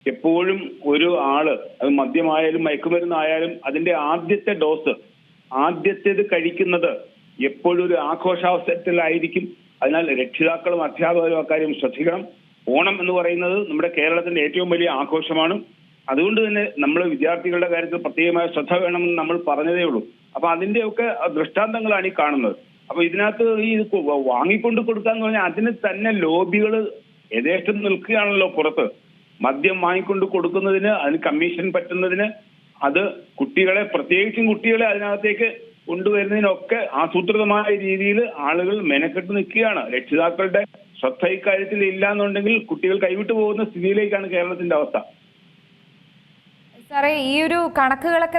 എപ്പോഴും ഒരു ആള് അത് മദ്യമായാലും മയക്കുമരുന്നായാലും അതിന്റെ ആദ്യത്തെ ഡോസ് ആദ്യത്തേത് കഴിക്കുന്നത് എപ്പോഴും ഒരു ആഘോഷാവസരത്തിലായിരിക്കും. അതിനാൽ രക്ഷിതാക്കളും അധ്യാപകരും അക്കാര്യം ശ്രദ്ധിക്കണം. ഓണം എന്ന് പറയുന്നത് നമ്മുടെ കേരളത്തിന്റെ ഏറ്റവും വലിയ ആഘോഷമാണ്. അതുകൊണ്ട് തന്നെ നമ്മൾ വിദ്യാർത്ഥികളുടെ കാര്യത്തിൽ പ്രത്യേകമായ ശ്രദ്ധ വേണമെന്ന് നമ്മൾ പറഞ്ഞതേ ഉള്ളൂ. അപ്പൊ അതിന്റെയൊക്കെ ദൃഷ്ടാന്തങ്ങളാണ് ഈ കാണുന്നത്. അപ്പൊ ഇതിനകത്ത് ഈ വാങ്ങിക്കൊണ്ട് കൊടുക്കാന്ന് പറഞ്ഞാൽ അതിന് തന്നെ ലോബികൾ യഥേഷ്ടം നിൽക്കുകയാണല്ലോ പുറത്ത്. മദ്യം വാങ്ങിക്കൊണ്ട് കൊടുക്കുന്നതിന്, അതിന് കമ്മീഷൻ പറ്റുന്നതിന്, അത് കുട്ടികളെ, പ്രത്യേകിച്ചും കുട്ടികളെ അതിനകത്തേക്ക് കൊണ്ടുവരുന്നതിനൊക്കെ ആസൂത്രിതമായ രീതിയിൽ ആളുകൾ മെനക്കെട്ട് നിൽക്കുകയാണ്. രക്ഷിതാക്കളുടെ ശ്രദ്ധ ഇക്കാര്യത്തിൽ ഇല്ല എന്നുണ്ടെങ്കിൽ കുട്ടികൾ കൈവിട്ടു പോകുന്ന സ്ഥിതിയിലേക്കാണ് കേരളത്തിന്റെ അവസ്ഥ. സാറേ, ഈ ഒരു കണക്കുകളൊക്കെ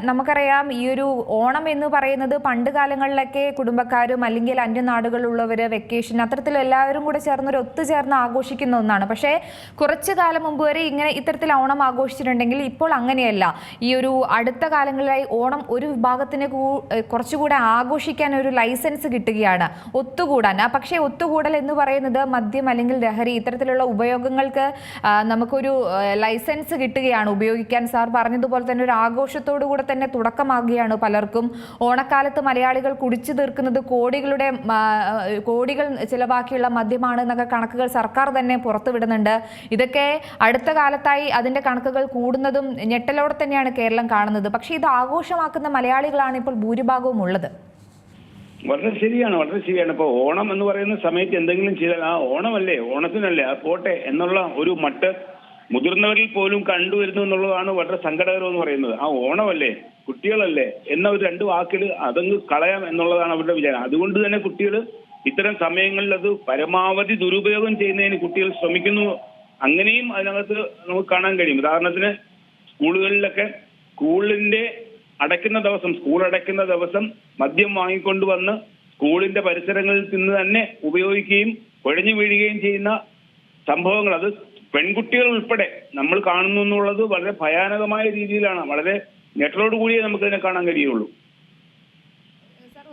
നമുക്കറിയാം. ഈ ഒരു ഓണം എന്ന് പറയുന്നത് പണ്ട് കാലങ്ങളിലൊക്കെ കുടുംബക്കാരും അല്ലെങ്കിൽ അന്യനാടുകളിലുള്ളവർ, വെക്കേഷൻ, അത്തരത്തിൽ എല്ലാവരും കൂടെ ചേർന്നൊരു ഒത്തുചേർന്ന് ആഘോഷിക്കുന്ന ഒന്നാണ്. പക്ഷേ കുറച്ചു കാലം മുമ്പ് വരെ ഇത്തരത്തിൽ ഓണം ആഘോഷിച്ചിട്ടുണ്ടെങ്കിൽ ഇപ്പോൾ അങ്ങനെയല്ല. ഈ ഒരു അടുത്ത കാലങ്ങളിലായി ഓണം ഒരു വിഭാഗത്തിന് കുറച്ചുകൂടെ ആഘോഷിക്കാൻ ഒരു ലൈസൻസ് കിട്ടുകയാണ്, ഒത്തുകൂടാൻ. പക്ഷേ ഒത്തുകൂടൽ എന്ന് പറയുന്നത് മദ്യം അല്ലെങ്കിൽ ലഹരി ഇത്തരത്തിലുള്ള ഉപയോഗങ്ങൾക്ക് നമുക്കൊരു ലൈസൻസ് കിട്ടുകയാണ് ഉപയോഗിക്കാൻ. സാർ പറഞ്ഞതുപോലെ തന്നെ ഒരു ആഘോഷത്തോടു കൂടെ തന്നെ തുടക്കമാകുകയാണ് പലർക്കും. ഓണക്കാലത്ത് മലയാളികൾ കുടിച്ചു തീർക്കുന്നത് കോടികൾ ചിലവാക്കിയുള്ള മദ്യമാണ് എന്നൊക്കെ കണക്കുകൾ സർക്കാർ തന്നെ പുറത്തുവിടുന്നുണ്ട്. ഇതൊക്കെ അടുത്ത കാലത്തായി അതിന്റെ കണക്കുകൾ കൂടുന്നതും ഞെട്ടലോടെ തന്നെയാണ് കേരളം കാണുന്നത്. പക്ഷേ ഇത് ആഘോഷമാക്കുന്ന മലയാളികളാണ് ഇപ്പോൾ ഭൂരിഭാഗവും ഉള്ളത്. വളരെ ശരിയാണ്, വളരെ ശരിയാണ്. ഇപ്പൊ ഓണം എന്ന് പറയുന്ന സമയത്ത് എന്തെങ്കിലും ചെയ്താൽ ആ ഓണമല്ലേ, ഓണത്തിനല്ലേ, ആ പോട്ടെ എന്നുള്ള ഒരു മട്ട് മുതിർന്നവരിൽ പോലും കണ്ടുവരുന്നു എന്നുള്ളതാണ് വളരെ സങ്കടകരം എന്ന് പറയുന്നത്. ആ ഓണമല്ലേ, കുട്ടികളല്ലേ എന്ന ഒരു രണ്ട് വാക്കിൽ അതങ്ങ് കളയാം എന്നുള്ളതാണ് അവരുടെ വിചാരം. അതുകൊണ്ട് തന്നെ കുട്ടികൾ ഇത്തരം സമയങ്ങളിൽ അത് പരമാവധി ദുരുപയോഗം ചെയ്യുന്നതിന് കുട്ടികൾ ശ്രമിക്കുന്നു. അങ്ങനെയും അതിനകത്ത് നമുക്ക് കാണാൻ കഴിയും. ഉദാഹരണത്തിന് സ്കൂളുകളിലൊക്കെ സ്കൂൾ അടയ്ക്കുന്ന ദിവസം മദ്യം വാങ്ങിക്കൊണ്ടുവന്ന് സ്കൂളിന്റെ പരിസരങ്ങളിൽ നിന്ന് തന്നെ ഉപയോഗിക്കുകയും കുഴഞ്ഞു വീഴുകയും ചെയ്യുന്ന സംഭവങ്ങൾ, അത് പെൺകുട്ടികൾ ഉൾപ്പെടെ നമ്മൾ കാണുന്നു എന്നുള്ളത് വളരെ ഭയാനകമായ രീതിയിലാണ്. വളരെ ഞെട്ടലോടുകൂടിയേ നമുക്കതിനെ കാണാൻ കഴിയുള്ളൂ.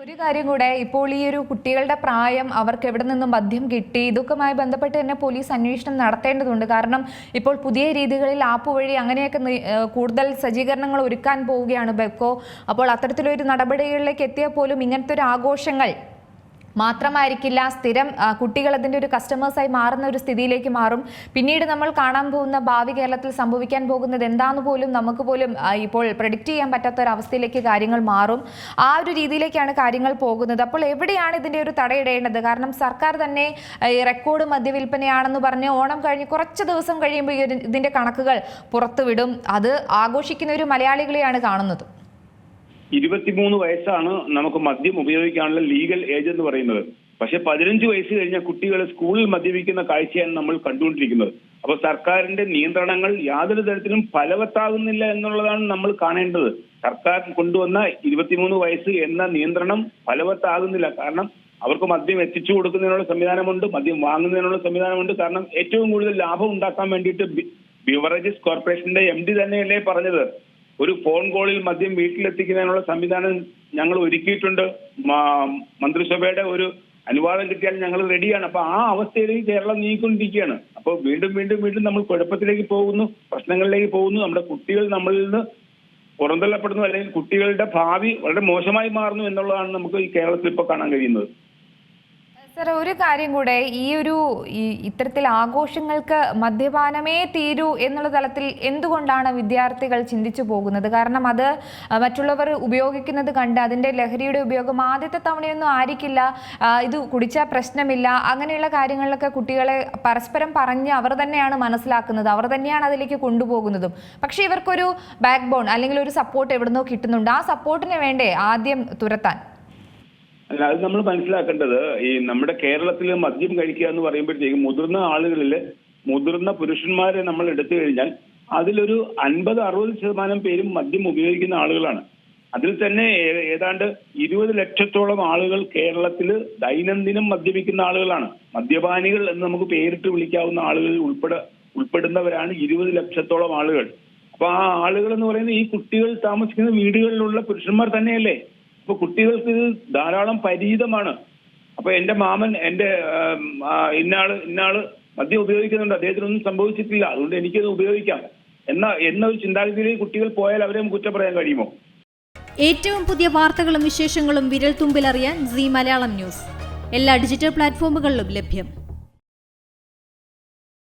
ഒരു കാര്യം കൂടെ, ഇപ്പോൾ ഈ ഒരു കുട്ടികളുടെ പ്രായം, അവർക്ക് എവിടെ നിന്നും മദ്യം കിട്ടി, ഇതൊക്കെയുമായി ബന്ധപ്പെട്ട് തന്നെ പോലീസ് അന്വേഷണം നടത്തേണ്ടതുണ്ട്. കാരണം ഇപ്പോൾ പുതിയ രീതികളിൽ ആപ്പ് വഴി അങ്ങനെയൊക്കെ കൂടുതൽ സജ്ജീകരണങ്ങൾ ഒരുക്കാൻ പോവുകയാണ് ബെക്കോ. അപ്പോൾ അത്തരത്തിലൊരു നടപടികളിലേക്ക് എത്തിയാൽ പോലും ഇങ്ങനത്തെ ഒരു ആഘോഷങ്ങൾ മാത്രമായിരിക്കില്ല, സ്ഥിരം കുട്ടികൾ അതിൻ്റെ ഒരു കസ്റ്റമേഴ്സായി മാറുന്ന ഒരു സ്ഥിതിയിലേക്ക് മാറും. പിന്നീട് നമ്മൾ കാണാൻ പോകുന്ന ഭാവി കേരളത്തിൽ സംഭവിക്കാൻ പോകുന്നത് എന്താണെന്ന് പോലും നമുക്ക് പോലും ഇപ്പോൾ പ്രെഡിക്റ്റ് ചെയ്യാൻ പറ്റാത്ത ഒരു അവസ്ഥയിലേക്ക് കാര്യങ്ങൾ മാറും. ആ ഒരു രീതിയിലേക്കാണ് കാര്യങ്ങൾ പോകുന്നത്. അപ്പോൾ എവിടെയാണ് ഇതിൻ്റെ ഒരു തടയിടേണ്ടത്? കാരണം സർക്കാർ തന്നെ റെക്കോർഡ് മദ്യവിൽപ്പനയാണെന്ന് പറഞ്ഞ് ഓണം കഴിഞ്ഞ് കുറച്ച് ദിവസം കഴിയുമ്പോൾ ഇതിൻ്റെ കണക്കുകൾ പുറത്തുവിടും. അത് ആഘോഷിക്കുന്ന ഒരു മലയാളികളെയാണ് കാണുന്നത്. 23 വയസ്സാണ് നമുക്ക് മദ്യം ഉപയോഗിക്കാനുള്ള ലീഗൽ ഏജ് എന്ന് പറയുന്നത്. പക്ഷെ 15 വയസ്സ് കഴിഞ്ഞ കുട്ടികൾ സ്കൂളിൽ മദ്യപിക്കുന്ന കാഴ്ചയാണ് നമ്മൾ കണ്ടുകൊണ്ടിരിക്കുന്നത്. അപ്പോൾ സർക്കാരിന്റെ നിയന്ത്രണങ്ങൾ യാതൊരു തരത്തിലും ഫലവത്താകുന്നില്ല എന്നുള്ളതാണ് നമ്മൾ കാണേണ്ടത്. സർക്കാർ കൊണ്ടുവന്ന 23 വയസ്സ് എന്ന നിയന്ത്രണം ഫലവത്താകുന്നില്ല. കാരണം അവർക്ക് മദ്യം എത്തിച്ചു കൊടുക്കുന്നതിനുള്ള സംവിധാനമുണ്ട്, മദ്യം വാങ്ങുന്നതിനുള്ള സംവിധാനമുണ്ട്. കാരണം ഏറ്റവും കൂടുതൽ ലാഭം ഉണ്ടാക്കാൻ വേണ്ടിയിട്ട് ബിവറേജസ് കോർപ്പറേഷന്റെ MD തന്നെയല്ലേ പറഞ്ഞത്, ഒരു ഫോൺ കോളിൽ മദ്യം വീട്ടിലെത്തിക്കുന്നതിനുള്ള സംവിധാനം ഞങ്ങൾ ഒരുക്കിയിട്ടുണ്ട്, മന്ത്രിസഭയുടെ ഒരു അനുവാദം കിട്ടിയാൽ ഞങ്ങൾ റെഡിയാണ്. അപ്പൊ ആ അവസ്ഥയിലേക്ക് കേരളം നീങ്ങിക്കൊണ്ടിരിക്കുകയാണ്. അപ്പോൾ വീണ്ടും നമ്മൾ കുഴപ്പത്തിലേക്ക് പോകുന്നു, പ്രശ്നങ്ങളിലേക്ക് പോകുന്നു. നമ്മുടെ കുട്ടികൾ നമ്മളിൽ നിന്ന് പുറന്തള്ളപ്പെടുന്നു, അല്ലെങ്കിൽ കുട്ടികളുടെ ഭാവി വളരെ മോശമായി മാറുന്നു എന്നുള്ളതാണ് നമുക്ക് ഈ കേരളത്തിൽ ഇപ്പോൾ കാണാൻ കഴിയുന്നത്. സർ, ഒരു കാര്യം കൂടെ, ഇത്തരത്തിൽ ആഘോഷങ്ങൾക്ക് മദ്യപാനമേ തീരൂ എന്നുള്ള തലത്തിൽ എന്തുകൊണ്ടാണ് വിദ്യാർത്ഥികൾ ചിന്തിച്ചു പോകുന്നത്? കാരണം അത് മറ്റുള്ളവർ ഉപയോഗിക്കുന്നത് കണ്ട് അതിൻ്റെ ലഹരിയുടെ ഉപയോഗം ആദ്യത്തെ തവണയൊന്നും ആയിരിക്കില്ല, ഇത് കുടിച്ചാൽ പ്രശ്നമില്ല, അങ്ങനെയുള്ള കാര്യങ്ങളിലൊക്കെ കുട്ടികളെ പരസ്പരം പറഞ്ഞ് അവർ തന്നെയാണ് മനസ്സിലാക്കുന്നത്, അവർ തന്നെയാണ് അതിലേക്ക് കൊണ്ടുപോകുന്നതും. പക്ഷേ ഇവർക്കൊരു ബാക്ക് ബോൺ അല്ലെങ്കിൽ ഒരു സപ്പോർട്ട് എവിടുന്നോ കിട്ടുന്നുണ്ട്. ആ സപ്പോർട്ടിന് വേണ്ടേ ആദ്യം തുരത്താൻ? അല്ല, അത് നമ്മൾ മനസ്സിലാക്കേണ്ടത്, ഈ നമ്മുടെ കേരളത്തിൽ മദ്യം കഴിക്കുക എന്ന് പറയുമ്പോഴത്തേക്കും മുതിർന്ന ആളുകളിൽ, മുതിർന്ന പുരുഷന്മാരെ നമ്മൾ എടുത്തു കഴിഞ്ഞാൽ അതിലൊരു 50-60% പേരും മദ്യം ഉപയോഗിക്കുന്ന ആളുകളാണ്. അതിൽ തന്നെ ഏതാണ്ട് 20 ലക്ഷത്തോളം ആളുകൾ കേരളത്തിൽ ദൈനംദിനം മദ്യപിക്കുന്ന ആളുകളാണ്. മദ്യപാനികൾ എന്ന് നമുക്ക് പേരിട്ട് വിളിക്കാവുന്ന ആളുകൾ ഉൾപ്പെടുന്നവരാണ് 20 ലക്ഷത്തോളം ആളുകൾ. അപ്പൊ ആ ആളുകൾ എന്ന് പറയുന്നത് ഈ കുട്ടികൾ താമസിക്കുന്ന വീടുകളിലുള്ള പുരുഷന്മാർ തന്നെയല്ലേ. അപ്പൊ കുട്ടികൾക്ക് ഇത് ധാരാളം പരിചിതമാണ്. അപ്പൊ എന്റെ മാമൻ, എന്റെ ഇന്നാള് മദ്യം ഉപയോഗിക്കുന്നുണ്ട്, അദ്ദേഹത്തിനൊന്നും സംഭവിച്ചിട്ടില്ല, അതുകൊണ്ട് എനിക്കത് ഉപയോഗിക്കാം എന്നൊരു ചിന്താഗതിയിലേക്ക് കുട്ടികൾ പോയാൽ അവരെ കുറ്റം പറയാൻ കഴിയുമോ? ഏറ്റവും പുതിയ വാർത്തകളും വിശേഷങ്ങളും വിരൽ തുമ്പിലറിയാൻ സീ മലയാളം ന്യൂസ് എല്ലാ ഡിജിറ്റൽ പ്ലാറ്റ്ഫോമുകളിലും ലഭ്യം.